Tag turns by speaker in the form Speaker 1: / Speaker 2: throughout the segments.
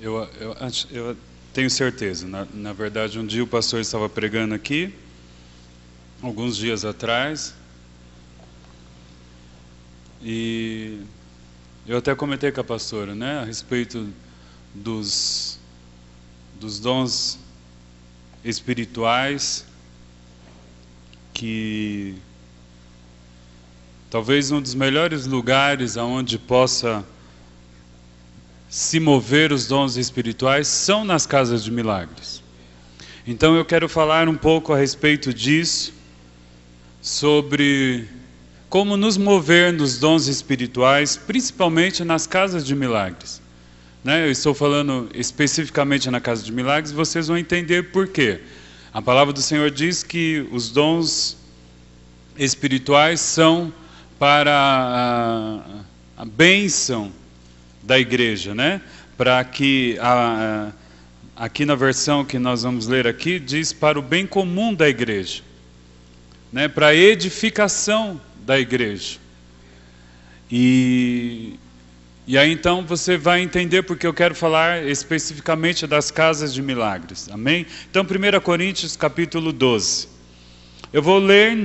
Speaker 1: Eu tenho certeza. Na verdade, um dia o pastor estava pregando aqui, alguns dias atrás, e eu até comentei com a pastora, né, a respeito dos dons espirituais, que talvez um dos melhores lugares aonde possa se mover os dons espirituais são nas casas de milagres. Então eu quero falar um pouco a respeito disso, sobre como nos mover nos dons espirituais, principalmente nas casas de milagres. Né? Eu estou falando especificamente na casa de milagres, vocês vão entender por quê. A palavra do Senhor diz que os dons espirituais são para a bênção da igreja, né? Para que aqui na versão que nós vamos ler aqui diz para o bem comum da igreja, né? Para a edificação da igreja. E aí então você vai entender porque eu quero falar especificamente das casas de milagres. Amém? Então 1 Coríntios capítulo 12. Eu vou ler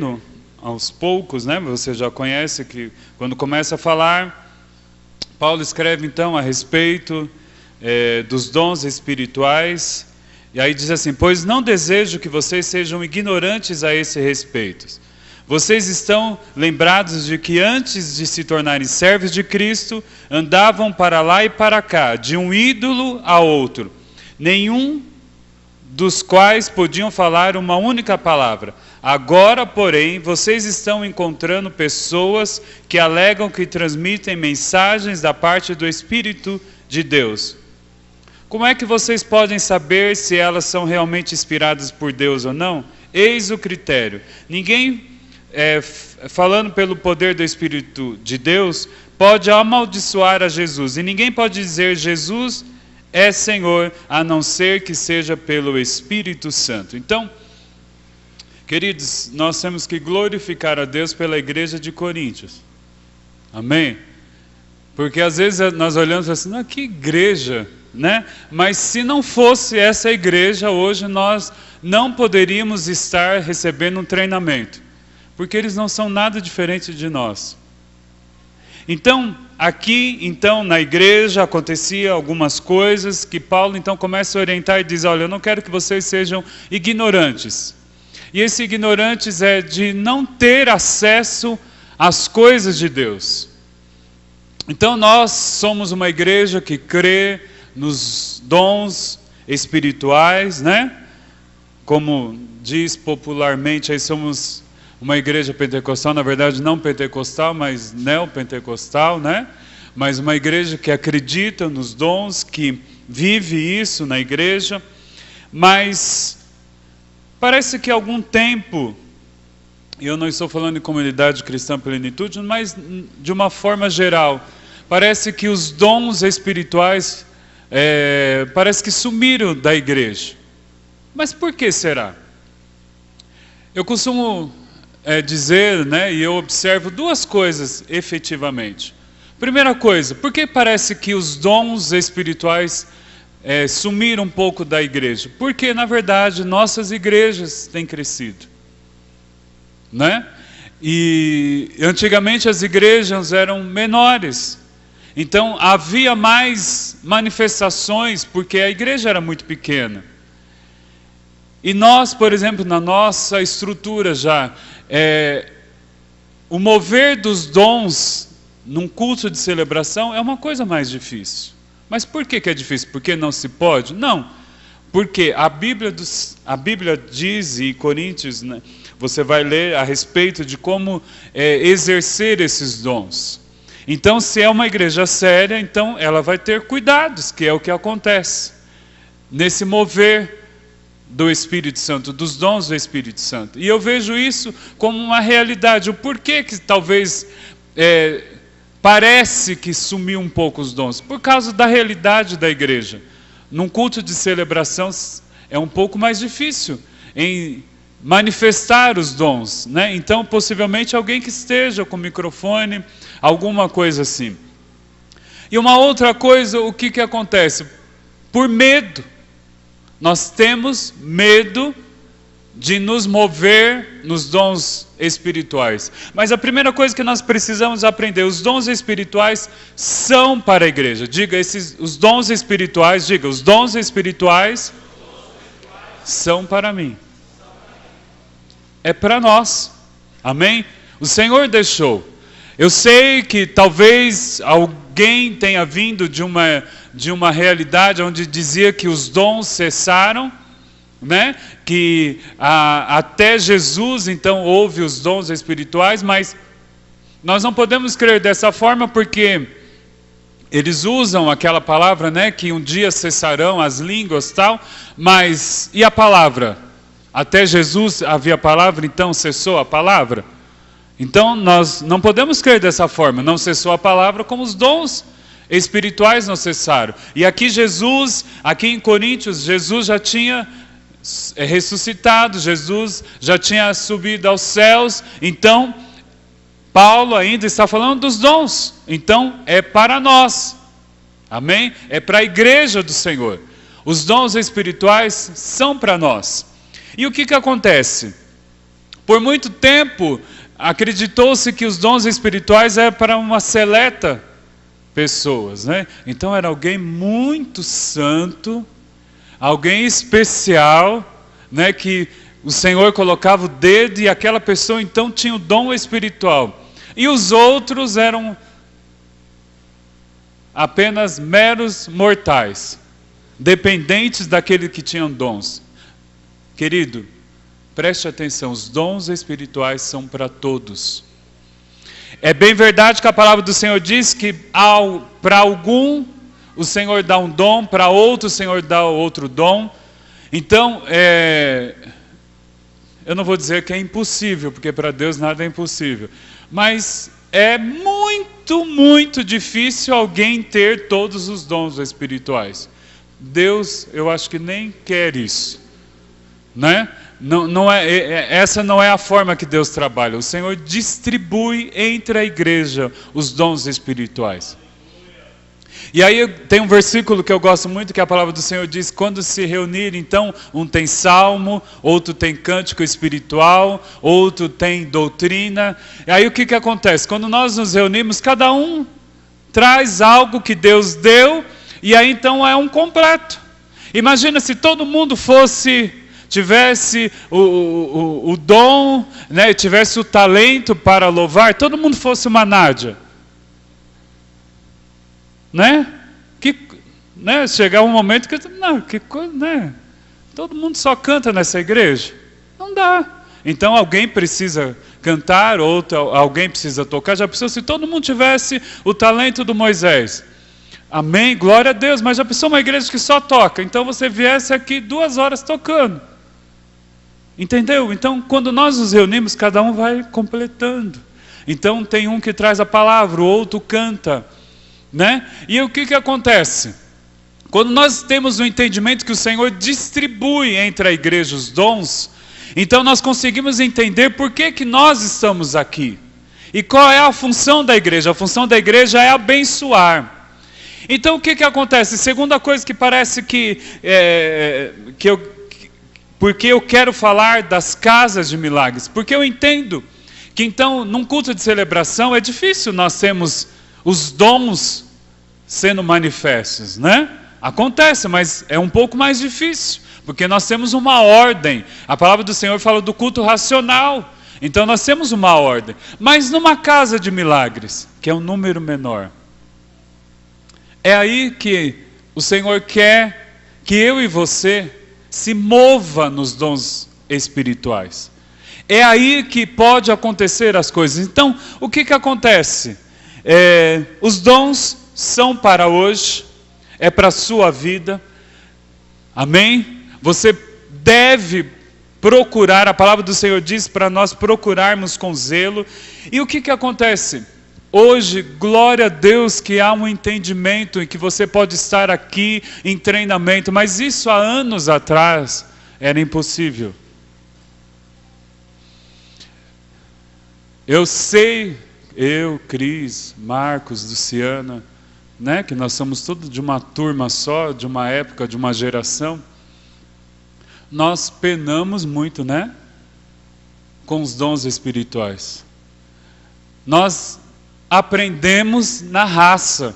Speaker 1: aos poucos, né? Você já conhece que quando começa a falar, Paulo escreve então a respeito dos dons espirituais, e aí diz assim: pois não desejo que vocês sejam ignorantes a esse respeito. Vocês estão lembrados de que antes de se tornarem servos de Cristo, andavam para lá e para cá, de um ídolo a outro, nenhum dos quais podiam falar uma única palavra. Agora, porém, vocês estão encontrando pessoas que alegam que transmitem mensagens da parte do Espírito de Deus. Como é que vocês podem saber se elas são realmente inspiradas por Deus ou não? Eis o critério. Ninguém, falando pelo poder do Espírito de Deus, pode amaldiçoar a Jesus. E ninguém pode dizer Jesus é Senhor, a não ser que seja pelo Espírito Santo. Então, queridos, nós temos que glorificar a Deus pela igreja de Coríntios. Amém? Porque às vezes nós olhamos assim, não, que igreja, né? Mas se não fosse essa igreja, hoje nós não poderíamos estar recebendo um treinamento. Porque eles não são nada diferente de nós. Então, aqui, então, na igreja, acontecia algumas coisas que Paulo, então, começa a orientar e diz, olha, eu não quero que vocês sejam ignorantes. E esse ignorantes é de não ter acesso às coisas de Deus. Então, nós somos uma igreja que crê nos dons espirituais, né? Como diz popularmente, aí somos uma igreja pentecostal, na verdade não pentecostal, mas neopentecostal, né? Mas uma igreja que acredita nos dons, que vive isso na igreja. Mas parece que há algum tempo, e eu não estou falando de comunidade cristã plenitude, mas de uma forma geral, parece que os dons espirituais parece que sumiram da igreja. Mas por que será? Eu costumo dizer, né, e eu observo duas coisas efetivamente. Primeira coisa, por que parece que os dons espirituais sumiram um pouco da igreja? Porque, na verdade, nossas igrejas têm crescido, né? E antigamente as igrejas eram menores, então havia mais manifestações, porque a igreja era muito pequena. E nós, por exemplo, na nossa estrutura já, o mover dos dons num culto de celebração é uma coisa mais difícil. Mas por que é difícil? Porque não se pode? Não. Porque a Bíblia diz, e Coríntios, né, você vai ler a respeito de como exercer esses dons. Então, se é uma igreja séria, então ela vai ter cuidados, que é o que acontece nesse mover do Espírito Santo, dos dons do Espírito Santo. E eu vejo isso como uma realidade. O porquê que talvez parece que sumiu um pouco os dons? Por causa da realidade da igreja. Num culto de celebração é um pouco mais difícil em manifestar os dons, né? Então, possivelmente alguém que esteja com microfone, alguma coisa assim. E uma outra coisa, o que acontece? por medo. Nós temos medo de nos mover nos dons espirituais. Mas a primeira coisa que nós precisamos aprender, os dons espirituais são para a igreja. Diga, os dons espirituais são para mim. É para nós. Amém? O Senhor deixou. Eu sei que talvez alguém tenha vindo de uma realidade onde dizia que os dons cessaram, né? Que até Jesus então houve os dons espirituais, mas nós não podemos crer dessa forma porque eles usam aquela palavra, né? Que um dia cessarão as línguas tal, mas e a palavra? Até Jesus havia palavra, então cessou a palavra? Então nós não podemos crer dessa forma, não cessou a palavra como os dons espirituais não cessaram. E aqui em Coríntios, Jesus já tinha ressuscitado, Jesus já tinha subido aos céus, então Paulo ainda está falando dos dons, então é para nós, amém? É para a igreja do Senhor, os dons espirituais são para nós. E o que acontece? Por muito tempo acreditou-se que os dons espirituais eram para uma seleta pessoas, né? Então era alguém muito santo, alguém especial, né, que o Senhor colocava o dedo e aquela pessoa então tinha o dom espiritual. E os outros eram apenas meros mortais, dependentes daquele que tinham dons. Querido, preste atenção, os dons espirituais são para todos. É bem verdade que a palavra do Senhor diz que para algum o Senhor dá um dom, para outro o Senhor dá outro dom. Então, eu não vou dizer que é impossível, porque para Deus nada é impossível. Mas é muito, muito difícil alguém ter todos os dons espirituais. Deus, eu acho que nem quer isso, né? Essa não é a forma que Deus trabalha. O Senhor distribui entre a igreja os dons espirituais. E aí tem um versículo que eu gosto muito, que a palavra do Senhor diz: quando se reunir, então, um tem salmo, outro tem cântico espiritual, outro tem doutrina. E aí o que acontece? Quando nós nos reunimos, cada um traz algo que Deus deu, e aí então é um completo. Imagina se todo mundo tivesse o dom, né, tivesse o talento para louvar, todo mundo fosse uma Nádia. Né? Chegar um momento que né? Todo mundo só canta nessa igreja. Não dá. Então alguém precisa cantar, alguém precisa tocar. Já pensou se todo mundo tivesse o talento do Moisés? Amém? Glória a Deus. Mas já pensou uma igreja que só toca? Então você viesse aqui 2 horas tocando. Entendeu? Então quando nós nos reunimos, cada um vai completando. Então tem um que traz a palavra, o outro canta. Né? E o que acontece? Quando nós temos o entendimento que o Senhor distribui entre a igreja os dons, então nós conseguimos entender por que nós estamos aqui. E qual é a função da igreja? A função da igreja é abençoar. Então o que acontece? Segunda coisa que parece porque eu quero falar das casas de milagres, porque eu entendo que então num culto de celebração é difícil nós termos os dons sendo manifestos, né? Acontece, mas é um pouco mais difícil, porque nós temos uma ordem. A palavra do Senhor fala do culto racional, então nós temos uma ordem. Mas numa casa de milagres, que é um número menor, é aí que o Senhor quer que eu e você se mova nos dons espirituais. É aí que pode acontecer as coisas. Então, o que acontece? Os dons são para hoje, é para a sua vida, amém? Você deve procurar, a palavra do Senhor diz para nós procurarmos com zelo. E o que acontece? Hoje, glória a Deus que há um entendimento em que você pode estar aqui em treinamento, mas isso há anos atrás era impossível. Eu sei, Cris, Marcos, Luciana, né, que nós somos todos de uma turma só, de uma época, de uma geração, nós penamos muito, né, com os dons espirituais. Nós aprendemos na raça.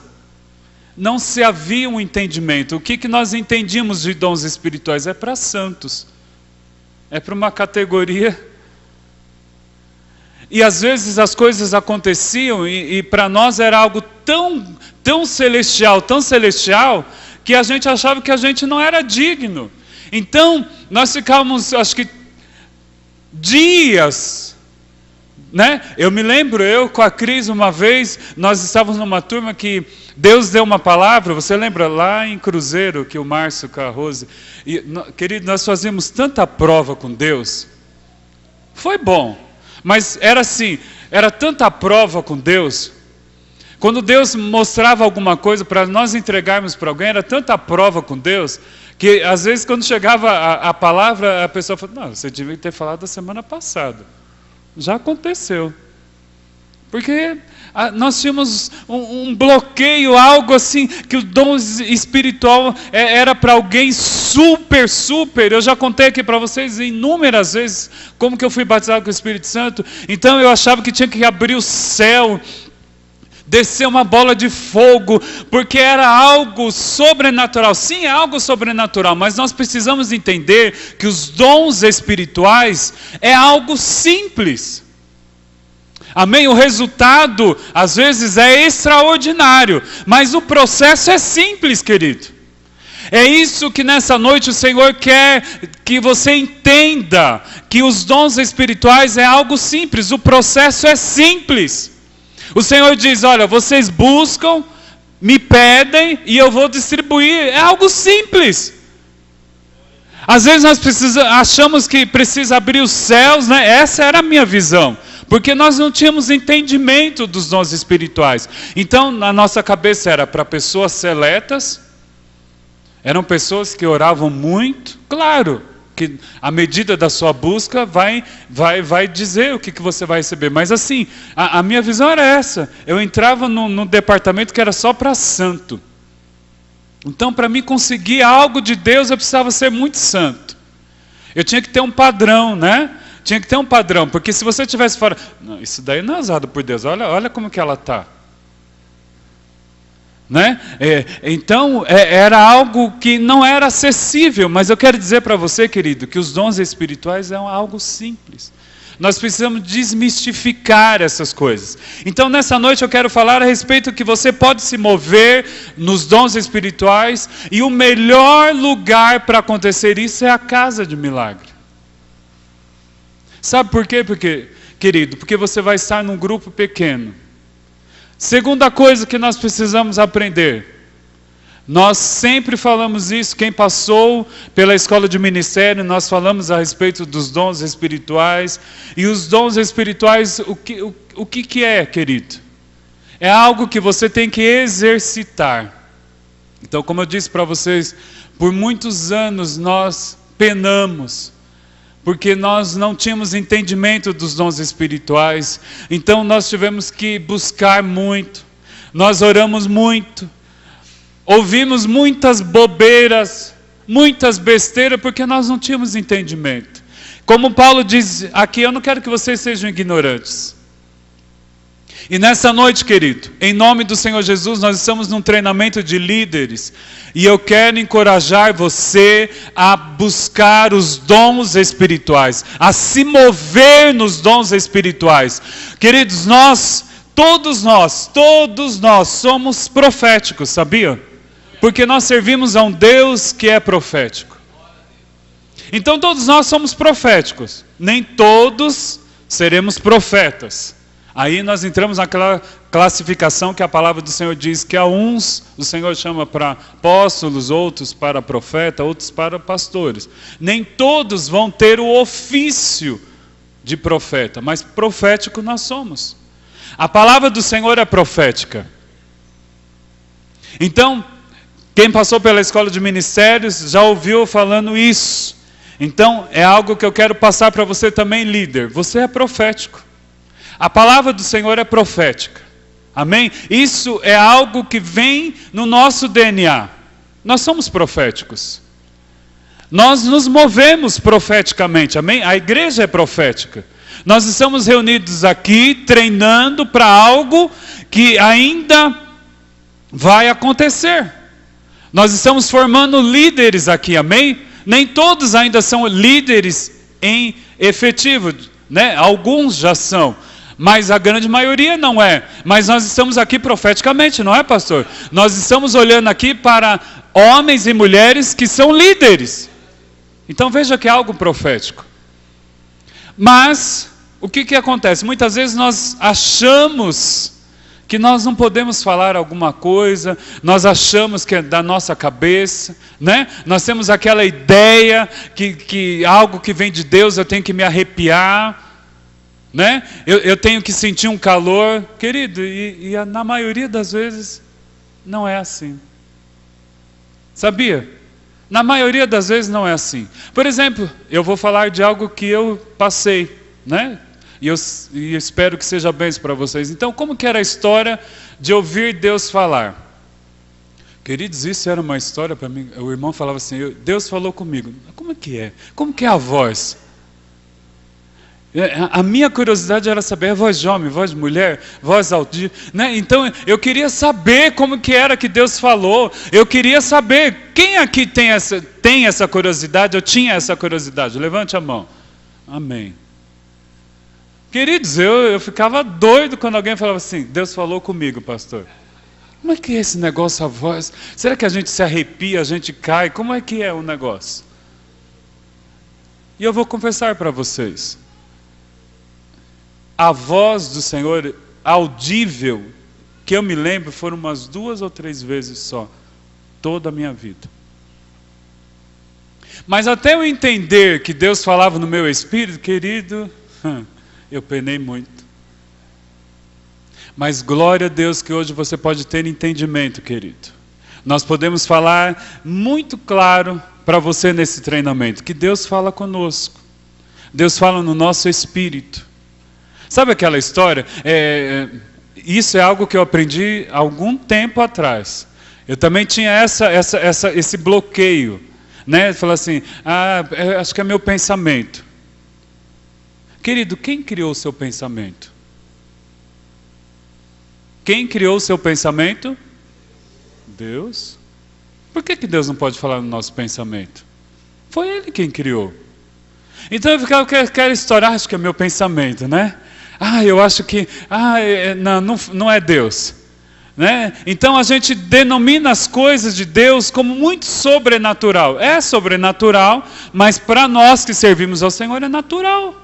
Speaker 1: Não se havia um entendimento. O que nós entendíamos de dons espirituais? É para santos. É para uma categoria. E às vezes as coisas aconteciam e para nós era algo tão celestial, que a gente achava que a gente não era digno. Então, nós ficávamos, acho que, dias, né? Eu me lembro, eu com a Cris uma vez, nós estávamos numa turma que Deus deu uma palavra, você lembra lá em Cruzeiro, que o Márcio com a Rose, querido, nós fazíamos tanta prova com Deus, foi bom, mas era assim, era tanta prova com Deus, quando Deus mostrava alguma coisa para nós entregarmos para alguém, era tanta prova com Deus, que às vezes quando chegava a palavra, a pessoa falava, não, você devia ter falado da semana passada. Já aconteceu. Porque nós tínhamos um bloqueio, algo assim, que o dom espiritual era para alguém super. Eu já contei aqui para vocês inúmeras vezes como que eu fui batizado com o Espírito Santo. Então eu achava que tinha que abrir o céu, descer uma bola de fogo, porque era algo sobrenatural. Sim, é algo sobrenatural, mas nós precisamos entender que os dons espirituais é algo simples. Amém? O resultado, às vezes, é extraordinário, mas o processo é simples, querido. É isso que nessa noite o Senhor quer que você entenda, que os dons espirituais é algo simples, o processo é simples. O Senhor diz, olha, vocês buscam, me pedem e eu vou distribuir. É algo simples. Às vezes nós achamos que precisa abrir os céus, né? Essa era a minha visão. Porque nós não tínhamos entendimento dos dons espirituais. Então, na nossa cabeça era para pessoas seletas, eram pessoas que oravam muito, claro, que a medida da sua busca vai dizer o que você vai receber. Mas assim, a minha visão era essa. Eu entrava num departamento que era só para santo. Então, para mim conseguir algo de Deus, eu precisava ser muito santo. Eu tinha que ter um padrão, né? Tinha que ter um padrão, porque se você tivesse fora, não, isso daí não é usado por Deus, olha como que ela está. Né? Então, era algo que não era acessível, mas eu quero dizer para você, querido, que os dons espirituais é algo simples. Nós precisamos desmistificar essas coisas. Então, nessa noite eu quero falar a respeito que você pode se mover nos dons espirituais, e o melhor lugar para acontecer isso é a casa de milagre. Sabe por quê? Querido, porque você vai estar num grupo pequeno. Segunda coisa que nós precisamos aprender. Nós sempre falamos isso, quem passou pela escola de ministério, nós falamos a respeito dos dons espirituais. E os dons espirituais, o que é, querido? É algo que você tem que exercitar. Então, como eu disse para vocês, por muitos anos nós penamos, porque nós não tínhamos entendimento dos dons espirituais. Então nós tivemos que buscar muito, nós oramos muito, ouvimos muitas bobeiras, muitas besteiras, porque nós não tínhamos entendimento. Como Paulo diz aqui, eu não quero que vocês sejam ignorantes. E nessa noite, querido, em nome do Senhor Jesus, nós estamos num treinamento de líderes, e eu quero encorajar você a buscar os dons espirituais, a se mover nos dons espirituais. Queridos, todos nós somos proféticos, sabia? Porque nós servimos a um Deus que é profético. Então todos nós somos proféticos, nem todos seremos profetas. Aí nós entramos naquela classificação que a palavra do Senhor diz que a uns o Senhor chama para apóstolos, outros para profeta, outros para pastores. Nem todos vão ter o ofício de profeta, mas profético nós somos. A palavra do Senhor é profética. Então, quem passou pela escola de ministérios já ouviu falando isso. Então, é algo que eu quero passar para você também, líder. Você é profético. A palavra do Senhor é profética. Amém? Isso é algo que vem no nosso DNA. Nós somos proféticos. Nós nos movemos profeticamente, amém? A igreja é profética. Nós estamos reunidos aqui treinando para algo que ainda vai acontecer. Nós estamos formando líderes aqui, amém? Nem todos ainda são líderes em efetivo, né? Alguns já são, mas a grande maioria não é. Mas nós estamos aqui profeticamente, não é, pastor? Nós estamos olhando aqui para homens e mulheres que são líderes. Então veja que é algo profético. Mas o que acontece? Muitas vezes nós achamos que nós não podemos falar alguma coisa, nós achamos que é da nossa cabeça, né? Nós temos aquela ideia que algo que vem de Deus eu tenho que me arrepiar, né? Eu tenho que sentir um calor. Querido, e na maioria das vezes não é assim. Sabia? Na maioria das vezes não é assim. Por exemplo, eu vou falar de algo que eu passei, né? E eu espero que seja bênção para vocês. Então, como que era a história de ouvir Deus falar? Queridos, isso era uma história para mim. O irmão falava assim, Deus falou comigo. Como é que é? Como que é a voz? A minha curiosidade era saber a voz de homem, voz de mulher, voz audível, né? Então eu queria saber como que era que Deus falou. Eu queria saber, quem aqui tem essa curiosidade? Eu tinha essa curiosidade, levante a mão. Amém. Queridos, eu ficava doido quando alguém falava assim, Deus falou comigo, pastor. Como é que é esse negócio, a voz? Será que a gente se arrepia, a gente cai? Como é que é o negócio? E eu vou confessar para vocês. A voz do Senhor audível, que eu me lembro, foram umas 2 ou 3 vezes só, toda a minha vida. Mas até eu entender que Deus falava no meu espírito, querido, eu penei muito. Mas glória a Deus que hoje você pode ter entendimento, querido. Nós podemos falar muito claro para você nesse treinamento, que Deus fala conosco. Deus fala no nosso espírito. Sabe aquela história? Isso é algo que eu aprendi há algum tempo atrás. Eu também tinha esse bloqueio, né? Falar assim, acho que é meu pensamento. Querido, quem criou o seu pensamento? Quem criou o seu pensamento? Deus. Por que Deus não pode falar no nosso pensamento? Foi Ele quem criou. Então eu ficava com aquela história, acho que é meu pensamento, né? Eu acho que não é Deus, né? Então a gente denomina as coisas de Deus como muito sobrenatural. É sobrenatural, mas para nós que servimos ao Senhor é natural.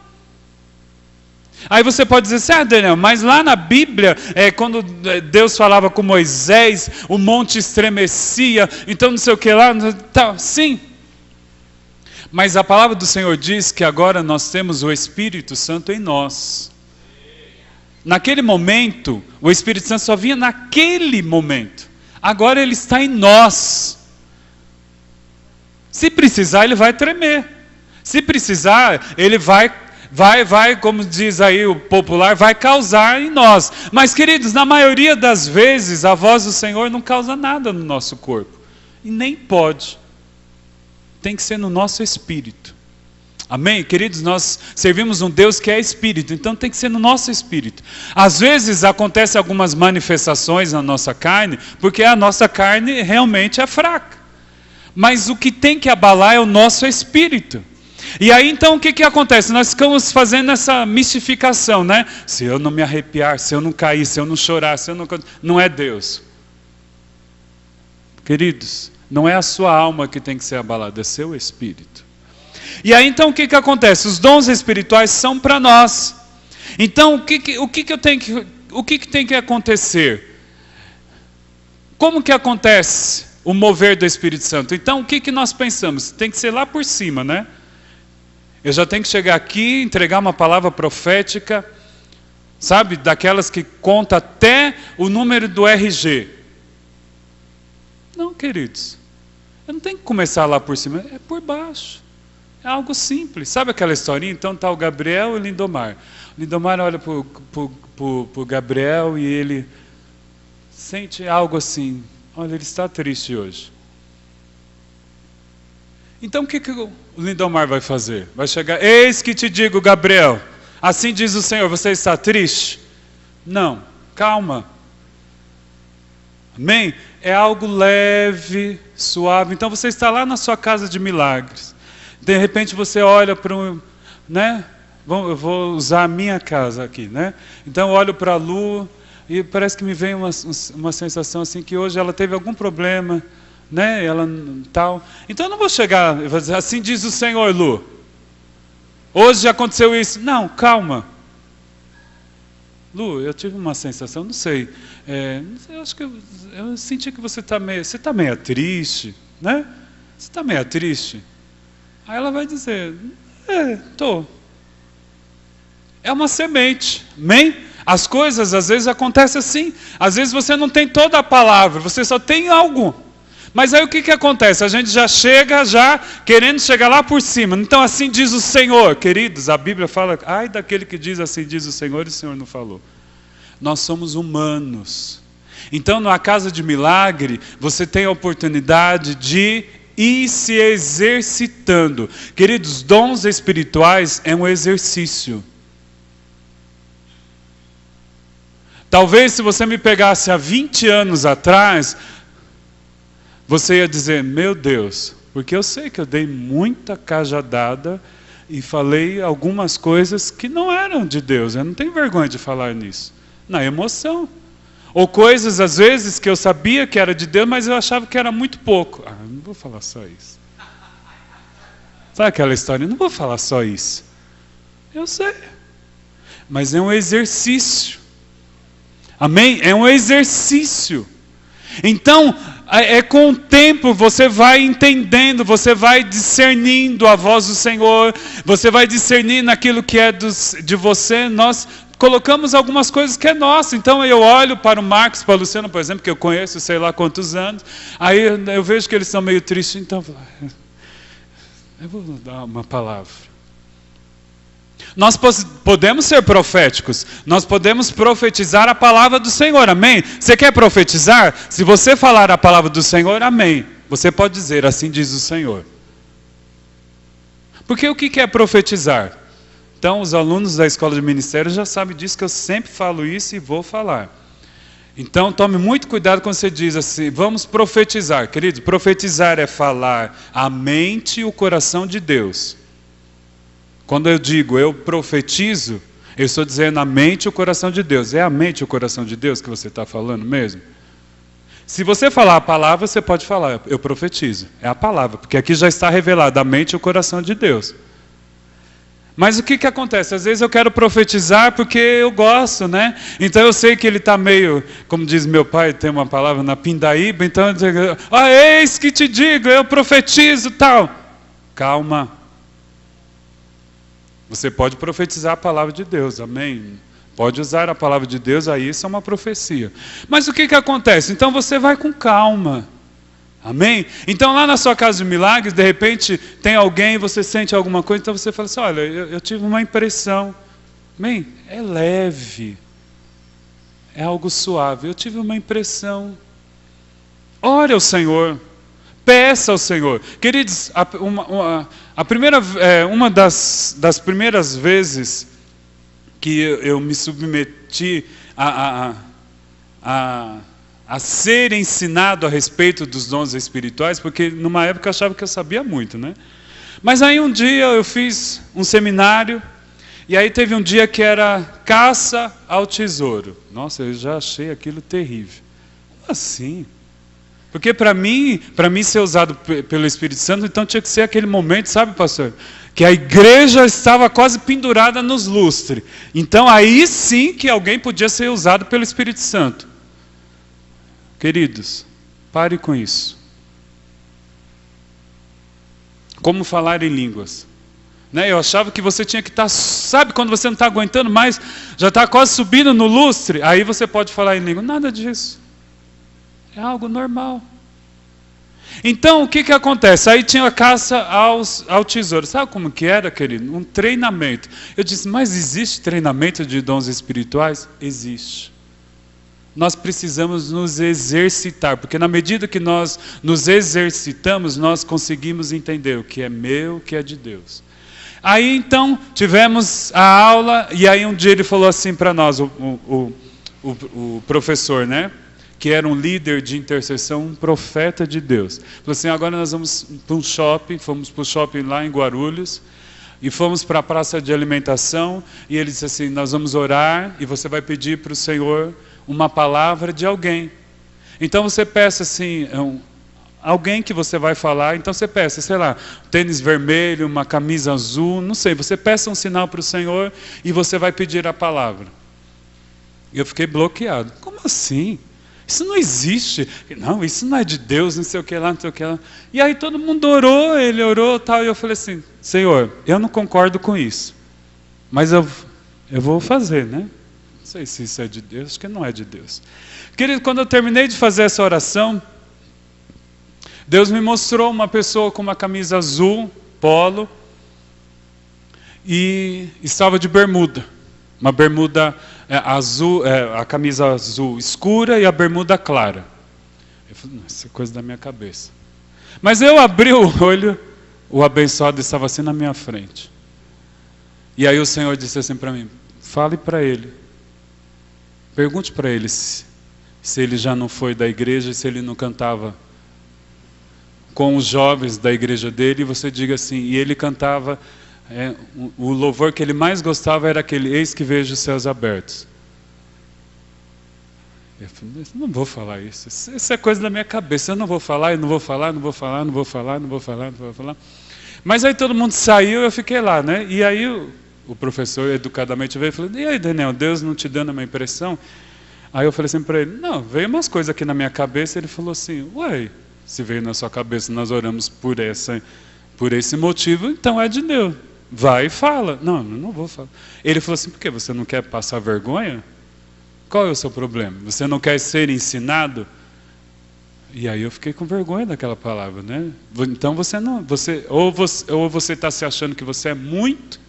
Speaker 1: Aí você pode dizer assim, Daniel, mas lá na Bíblia, quando Deus falava com Moisés, o monte estremecia, então não sei o que lá, tá, sim. Mas a palavra do Senhor diz que agora nós temos o Espírito Santo em nós. Naquele momento, o Espírito Santo só vinha naquele momento. Agora ele está em nós. Se precisar, ele vai tremer. Se precisar, ele vai, como diz aí o popular, vai causar em nós. Mas, queridos, na maioria das vezes, a voz do Senhor não causa nada no nosso corpo. E nem pode. Tem que ser no nosso espírito. Amém? Queridos, nós servimos um Deus que é espírito, então tem que ser no nosso espírito. Às vezes acontecem algumas manifestações na nossa carne, porque a nossa carne realmente é fraca. Mas o que tem que abalar é o nosso espírito. E aí então o que acontece? Nós ficamos fazendo essa mistificação, né? Se eu não me arrepiar, se eu não cair, se eu não chorar, se eu não é Deus. Queridos, não é a sua alma que tem que ser abalada, é seu espírito. E aí então o que acontece? Os dons espirituais são para nós. Então o que tem que acontecer? Como que acontece o mover do Espírito Santo? Então o que nós pensamos? Tem que ser lá por cima, né? Eu já tenho que chegar aqui, entregar uma palavra profética, sabe? Daquelas que conta até o número do RG. Não, queridos. Eu não tenho que começar lá por cima, é por baixo. É algo simples. Sabe aquela historinha? Então está o Gabriel e o Lindomar. O Lindomar olha para o Gabriel e ele... sente algo assim, olha, ele está triste hoje. Então o que o Lindomar vai fazer? Vai chegar, eis que te digo, Gabriel, assim diz o Senhor, você está triste? Não, calma. Amém? É algo leve, suave. Então você está lá na sua casa de milagres. De repente você olha para um, né? Eu vou usar a minha casa aqui, né? Então eu olho para a Lu e parece que me vem uma sensação assim que hoje ela teve algum problema, né? Ela tal. Então eu não vou chegar e vou dizer, assim diz o Senhor, Lu. Hoje aconteceu isso. Não, calma. Lu, eu tive uma sensação, não sei, eu acho que eu senti que você está meio triste, né? Você está meio triste? Aí ela vai dizer, estou. É uma semente, amém? As coisas às vezes acontecem assim, às vezes você não tem toda a palavra, você só tem algo. Mas aí o que acontece? A gente já chega, querendo chegar lá por cima. Então assim diz o Senhor. Queridos, a Bíblia fala, ai daquele que diz assim diz o Senhor, e o Senhor não falou. Nós somos humanos. Então na casa de milagre, você tem a oportunidade de ir se exercitando. Queridos, dons espirituais é um exercício. Talvez se você me pegasse há 20 anos atrás, você ia dizer, meu Deus, porque eu sei que eu dei muita cajadada e falei algumas coisas que não eram de Deus. Eu não tenho vergonha de falar nisso. Na emoção. Ou coisas, às vezes, que eu sabia que era de Deus, mas eu achava que era muito pouco. Não vou falar só isso. Sabe aquela história? Não vou falar só isso. Eu sei. Mas é um exercício. Amém? É um exercício. Então, com o tempo você vai entendendo, você vai discernindo a voz do Senhor, você vai discernindo aquilo que é de você. Nós colocamos algumas coisas que é nosso. Então eu olho para o Marcos, para a Luciana, por exemplo, que eu conheço sei lá quantos anos, aí eu vejo que eles são meio tristes, então eu vou dar uma palavra. Nós podemos ser proféticos, nós podemos profetizar a palavra do Senhor, amém? Você quer profetizar? Se você falar a palavra do Senhor, amém. Você pode dizer, assim diz o Senhor. Porque o que é profetizar? Então, os alunos da escola de ministério já sabem disso, que eu sempre falo isso e vou falar. Então, tome muito cuidado quando você diz assim, vamos profetizar. Querido, profetizar é falar a mente e o coração de Deus. Quando eu digo eu profetizo, eu estou dizendo a mente e o coração de Deus. É a mente e o coração de Deus que você está falando mesmo? Se você falar a palavra, você pode falar, eu profetizo. É a palavra, porque aqui já está revelada a mente e o coração de Deus. Mas o que acontece? Às vezes eu quero profetizar porque eu gosto, né? Então eu sei que ele está meio, como diz meu pai, tem uma palavra na pindaíba, então eu digo, eis que te digo, eu profetizo tal. Calma. Você pode profetizar a palavra de Deus, amém? Pode usar a palavra de Deus, aí isso é uma profecia. Mas o que acontece? Então você vai com calma, amém? Então lá na sua casa de milagres, de repente tem alguém, você sente alguma coisa, então você fala assim, olha, eu tive uma impressão, amém? É leve, é algo suave, eu tive uma impressão. Ore ao Senhor. Peça ao Senhor. Queridos, uma das primeiras vezes que eu me submeti a ser ensinado a respeito dos dons espirituais, porque numa época eu achava que eu sabia muito, né? Mas aí um dia eu fiz um seminário, e aí teve um dia que era caça ao tesouro. Nossa, eu já achei aquilo terrível. Como assim? Porque para mim ser usado pelo Espírito Santo, então tinha que ser aquele momento, sabe, pastor? Que a igreja estava quase pendurada nos lustres. Então aí sim que alguém podia ser usado pelo Espírito Santo. Queridos, pare com isso. Como falar em línguas? Né? Eu achava que você tinha que estar, sabe, quando você não está aguentando mais, já está quase subindo no lustre, aí você pode falar em língua. Nada disso. É algo normal. Então, o que acontece? Aí tinha a caça ao tesouro. Sabe como que era, querido? Um treinamento. Eu disse, mas existe treinamento de dons espirituais? Existe. nós precisamos nos exercitar, porque na medida que nós nos exercitamos, nós conseguimos entender o que é meu, o que é de Deus. Aí então tivemos a aula, e aí um dia ele falou assim para nós, o professor, né? Que era um líder de intercessão, um profeta de Deus. Falou assim, agora nós vamos para um shopping, fomos para o shopping lá em Guarulhos, e fomos para a praça de alimentação, e ele disse assim, nós vamos orar, e você vai pedir para o Senhor uma palavra de alguém. Então você peça assim, alguém que você vai falar, então você peça, sei lá, tênis vermelho, uma camisa azul, não sei, você peça um sinal para o Senhor, e você vai pedir a palavra. E eu fiquei bloqueado. Como assim? Isso não existe. Não, isso não é de Deus, não sei o que lá, não sei o que lá. E aí todo mundo orou, ele orou tal, e eu falei assim, Senhor, eu não concordo com isso, mas eu vou fazer, né? Não sei se isso é de Deus, acho que não é de Deus. Querido, quando eu terminei de fazer essa oração, Deus me mostrou uma pessoa com uma camisa azul, polo, e estava de bermuda. Uma bermuda azul, a camisa azul escura e a bermuda clara. Eu falei, isso é coisa da minha cabeça. Mas eu abri o olho, o abençoado estava assim na minha frente. E aí o Senhor disse assim para mim, fale para ele, pergunte para ele se ele já não foi da igreja, se ele não cantava com os jovens da igreja dele, e você diga assim, e ele cantava, o louvor que ele mais gostava era aquele, eis que vejo os céus abertos. Eu falei, não vou falar isso é coisa da minha cabeça, eu não vou falar, eu não vou falar, não vou falar, não vou falar, não vou falar, não vou falar. Mas aí todo mundo saiu, eu fiquei lá, né? E aí o professor educadamente veio e falou, e aí Daniel, Deus não te dando uma impressão? Aí eu falei assim para ele, não, veio umas coisas aqui na minha cabeça, ele falou assim, ué, se veio na sua cabeça, nós oramos por esse motivo, então é de Deus. Vai e fala. Não, não vou falar. Ele falou assim, por que você não quer passar vergonha? Qual é o seu problema? Você não quer ser ensinado? E aí eu fiquei com vergonha daquela palavra, né? Então ou você está se achando que você é muito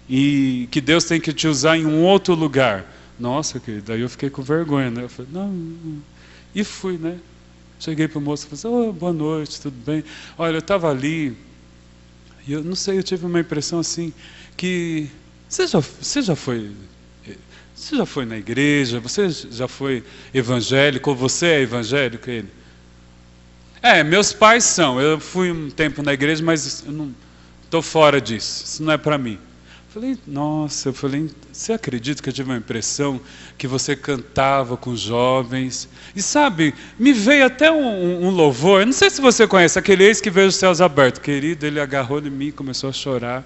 Speaker 1: e que Deus tem que te usar em um outro lugar. Nossa, querido, daí eu fiquei com vergonha, né? Eu falei, não. E fui, né? Cheguei para o moço e falei, boa noite, tudo bem? Olha, eu estava ali, e eu não sei, eu tive uma impressão assim, que você já foi na igreja, você já foi evangélico, ou você é evangélico? Ele, meus pais são, eu fui um tempo na igreja, mas eu não estou fora disso, isso não é para mim. Falei, nossa, você acredita que eu tive uma impressão que você cantava com jovens? E sabe, me veio até um louvor, eu não sei se você conhece, aquele eis que vejo os céus abertos. Querido, ele agarrou em mim e começou a chorar,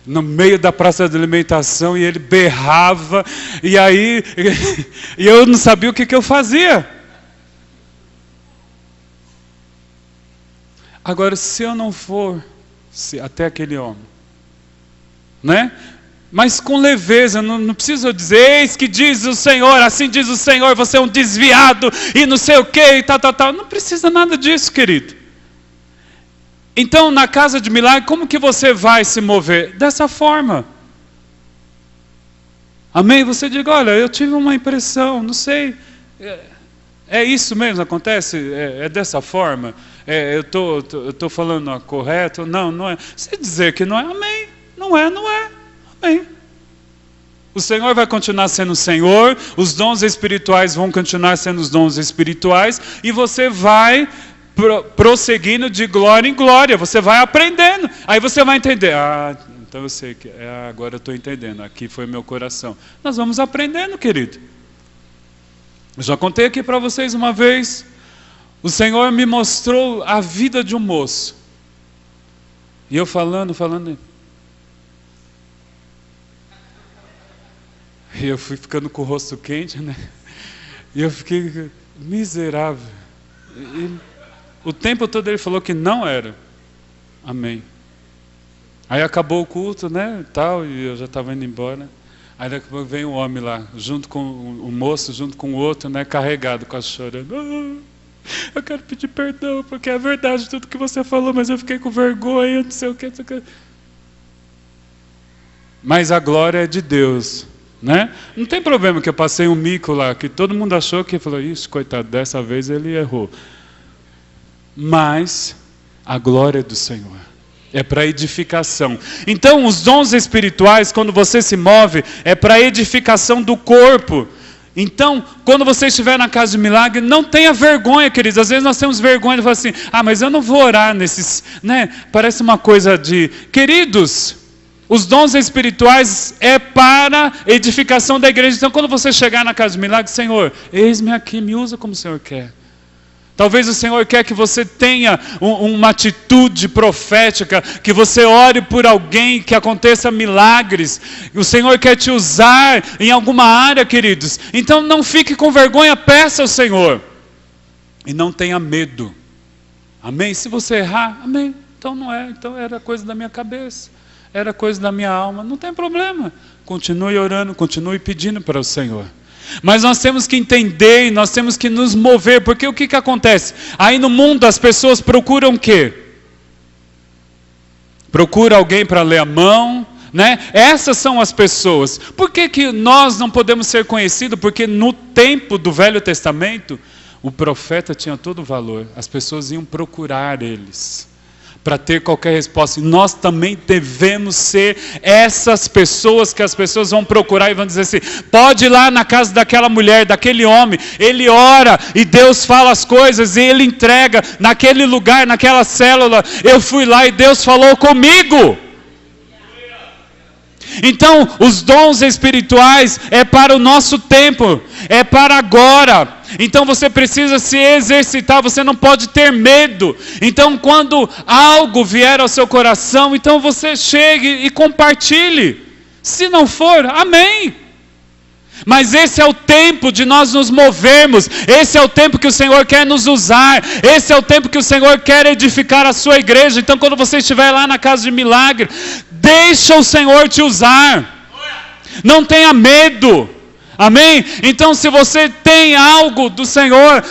Speaker 1: no meio da praça de alimentação, e ele berrava, e aí, e eu não sabia o que eu fazia. Agora, se eu não for até aquele homem, né? Mas com leveza, não preciso dizer, eis que diz o Senhor, assim diz o Senhor, você é um desviado, e não sei o que, e tal. Não precisa nada disso, querido. Então, na casa de milagre, como que você vai se mover? Dessa forma. Amém? Você diga, olha, eu tive uma impressão, não sei, é isso mesmo, acontece? É dessa forma? Eu tô falando correto? Não é. Se dizer que não é, amém. Não é. Amém. O Senhor vai continuar sendo o Senhor, os dons espirituais vão continuar sendo os dons espirituais, e você vai prosseguindo de glória em glória, você vai aprendendo, aí você vai entender, então eu sei que agora eu estou entendendo, aqui foi meu coração. Nós vamos aprendendo, querido. Eu já contei aqui para vocês uma vez, o Senhor me mostrou a vida de um moço, e eu falando, e eu fui ficando com o rosto quente, né? E eu fiquei miserável. E o tempo todo ele falou que não era. Amém. Aí acabou o culto, né? Tal, e eu já estava indo embora. Aí daqui a pouco vem um homem lá, junto com o moço, junto com o outro, né? Carregado, quase chorando. Eu quero pedir perdão, porque é verdade tudo que você falou, mas eu fiquei com vergonha, não sei o que. Mas a glória é de Deus. né? Não tem problema que eu passei um mico lá, que todo mundo achou que falou, isso, coitado, dessa vez ele errou. Mas a glória é do Senhor. É para edificação. Então, os dons espirituais, quando você se move, é para edificação do corpo. Então, quando você estiver na casa de milagre, não tenha vergonha, queridos. Às vezes nós temos vergonha de falar assim, mas eu não vou orar nesses, né? Parece uma coisa de... Queridos, os dons espirituais é para edificação da igreja. Então, quando você chegar na casa de milagre, Senhor, eis-me aqui, me usa como o Senhor quer. Talvez o Senhor quer que você tenha uma atitude profética, que você ore por alguém, que aconteça milagres. O Senhor quer te usar em alguma área, queridos. Então não fique com vergonha, peça ao Senhor. E não tenha medo. Amém? Se você errar, amém. Então não é, então era coisa da minha cabeça. Era coisa da minha alma, não tem problema. Continue orando, continue pedindo para o Senhor. Mas nós temos que entender e nós temos que nos mover, porque o que acontece? Aí no mundo as pessoas procuram o quê? Procura alguém para ler a mão, né? Essas são as pessoas. Por que nós não podemos ser conhecidos? Porque no tempo do Velho Testamento, o profeta tinha todo o valor. As pessoas iam procurar eles para ter qualquer resposta. E nós também devemos ser essas pessoas que as pessoas vão procurar e vão dizer assim, pode ir lá na casa daquela mulher, daquele homem, ele ora e Deus fala as coisas e ele entrega naquele lugar, naquela célula, eu fui lá e Deus falou comigo. Então, os dons espirituais é para o nosso tempo, é para agora. Então você precisa se exercitar, você não pode ter medo. Então quando algo vier ao seu coração, então você chegue e compartilhe. Se não for, amém. Mas esse é o tempo de nós nos movermos, esse é o tempo que o Senhor quer nos usar, esse é o tempo que o Senhor quer edificar a sua igreja. Então quando você estiver lá na casa de milagre, deixa o Senhor te usar, não tenha medo, amém? Então se você tem algo do Senhor,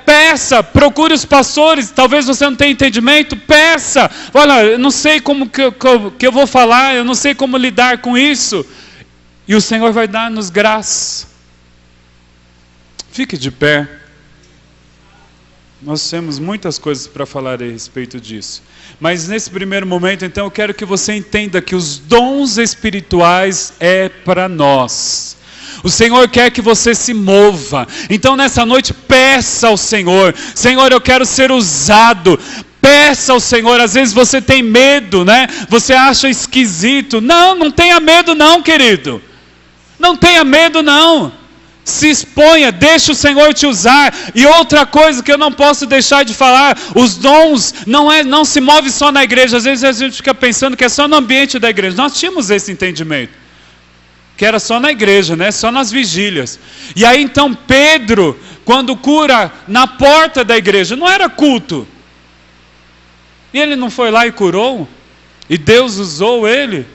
Speaker 1: peça, procure os pastores, talvez você não tenha entendimento, peça, olha, eu não sei como que eu vou falar, eu não sei como lidar com isso, e o Senhor vai dar-nos graça. Fique de pé. Nós temos muitas coisas para falar a respeito disso. Mas nesse primeiro momento, então, eu quero que você entenda que os dons espirituais é para nós. O Senhor quer que você se mova. Então nessa noite, peça ao Senhor. Senhor, eu quero ser usado. Peça ao Senhor. Às vezes você tem medo, né? Você acha esquisito. Não tenha medo não, querido. Não tenha medo não. Se exponha, deixa o Senhor te usar. E outra coisa que eu não posso deixar de falar, os dons não se move só na igreja. Às vezes a gente fica pensando que é só no ambiente da igreja. Nós tínhamos esse entendimento, que era só na igreja, né? Só nas vigílias. E aí então Pedro, quando cura na porta da igreja, não era culto. E ele não foi lá e curou? E Deus usou ele?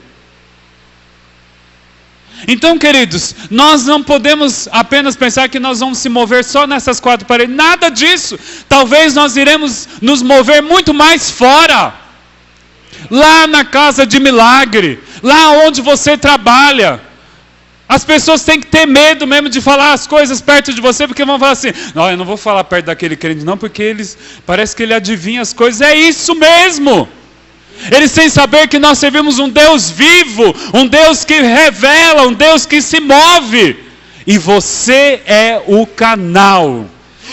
Speaker 1: Então, queridos, nós não podemos apenas pensar que nós vamos se mover só nessas quatro paredes. Nada disso. Talvez nós iremos nos mover muito mais fora. Lá na casa de milagre. Lá onde você trabalha. As pessoas têm que ter medo mesmo de falar as coisas perto de você, porque vão falar assim, não, eu não vou falar perto daquele crente não, porque parece que ele adivinha as coisas. É isso mesmo. Eles têm que saber que nós servimos um Deus vivo, um Deus que revela, um Deus que se move. E você é o canal.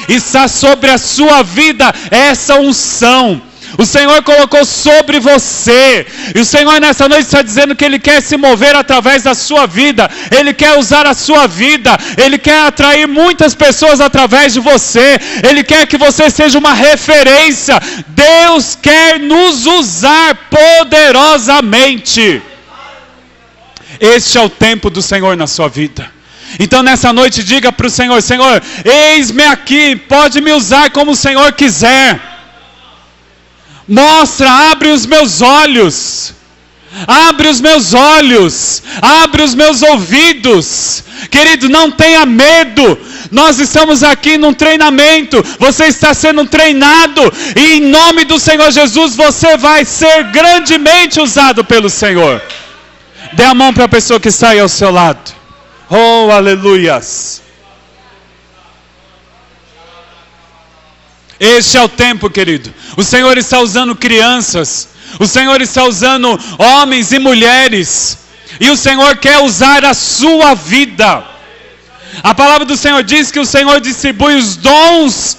Speaker 1: Está sobre a sua vida essa unção. O Senhor colocou sobre você. E o Senhor nessa noite está dizendo que Ele quer se mover através da sua vida. Ele quer usar a sua vida. Ele quer atrair muitas pessoas através de você. Ele quer que você seja uma referência. Deus quer nos usar poderosamente. Este é o tempo do Senhor na sua vida. Então nessa noite diga para o Senhor, Senhor, eis-me aqui, pode me usar como o Senhor quiser. Mostra, abre os meus olhos, abre os meus olhos, abre os meus ouvidos. Querido, não tenha medo. Nós estamos aqui num treinamento, você está sendo treinado, e em nome do Senhor Jesus, você vai ser grandemente usado pelo Senhor. Dê a mão para a pessoa que está aí ao seu lado. Oh, aleluias. Este é o tempo, querido. O Senhor está usando crianças. O Senhor está usando homens e mulheres. E o Senhor quer usar a sua vida. A palavra do Senhor diz que o Senhor distribui os dons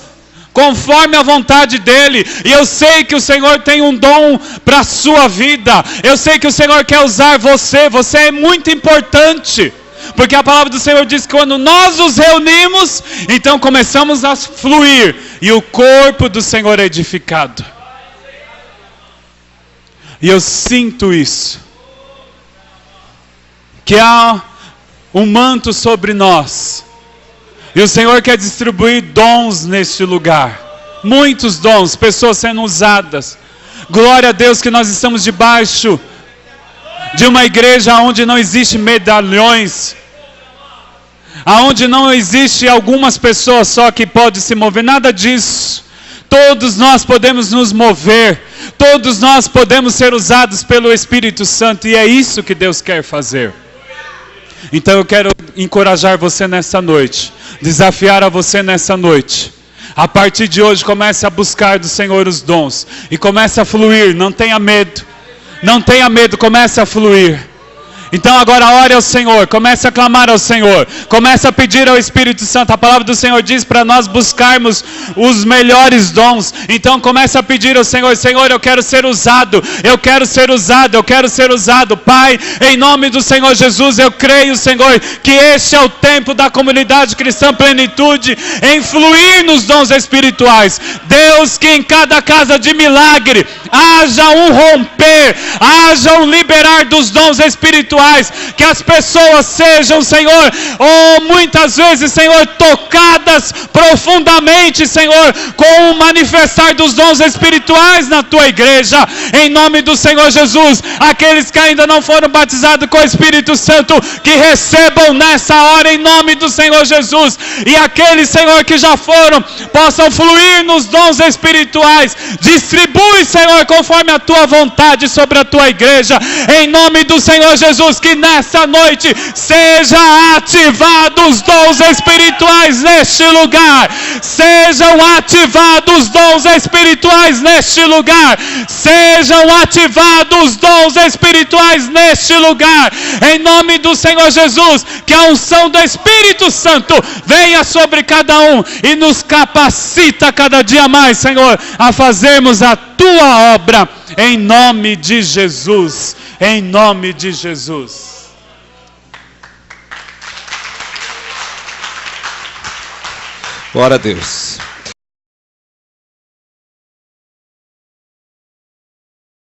Speaker 1: conforme a vontade dEle. E eu sei que o Senhor tem um dom para a sua vida. Eu sei que o Senhor quer usar você. Você é muito importante. Porque a palavra do Senhor diz que quando nós nos reunimos, então começamos a fluir. E o corpo do Senhor é edificado. E eu sinto isso. Que há um manto sobre nós. E o Senhor quer distribuir dons neste lugar. Muitos dons, pessoas sendo usadas. Glória a Deus que nós estamos debaixo de uma igreja onde não existe medalhões. Aonde não existe algumas pessoas só que podem se mover. Nada disso. Todos nós podemos nos mover. Todos nós podemos ser usados pelo Espírito Santo. E é isso que Deus quer fazer. Então eu quero encorajar você nessa noite. Desafiar a você nessa noite. A partir de hoje comece a buscar do Senhor os dons. E comece a fluir. Não tenha medo. Não tenha medo. Comece a fluir. Então agora ore ao Senhor, comece a clamar ao Senhor, comece a pedir ao Espírito Santo. A palavra do Senhor diz para nós buscarmos os melhores dons. Então comece a pedir ao Senhor: Senhor, eu quero ser usado, eu quero ser usado, eu quero ser usado. Pai, em nome do Senhor Jesus, eu creio, Senhor, que este é o tempo da comunidade cristã Plenitude em fluir nos dons espirituais. Deus, que em cada casa de milagre haja um romper, haja um liberar dos dons espirituais. Que as pessoas sejam, Senhor, muitas vezes, Senhor, tocadas profundamente, Senhor, com o manifestar dos dons espirituais na tua igreja, em nome do Senhor Jesus. Aqueles que ainda não foram batizados com o Espírito Santo, que recebam nessa hora, em nome do Senhor Jesus. E aqueles, Senhor, que já foram, possam fluir nos dons espirituais. Distribui, Senhor, conforme a tua vontade sobre a tua igreja, em nome do Senhor Jesus. Que nessa noite seja ativados os dons espirituais neste lugar. Sejam ativados os dons espirituais neste lugar. Sejam ativados os dons espirituais neste lugar. Em nome do Senhor Jesus, que a unção do Espírito Santo venha sobre cada um e nos capacita cada dia mais, Senhor, a fazermos a tua obra. Em nome de Jesus. Em nome de Jesus.
Speaker 2: Glória a Deus.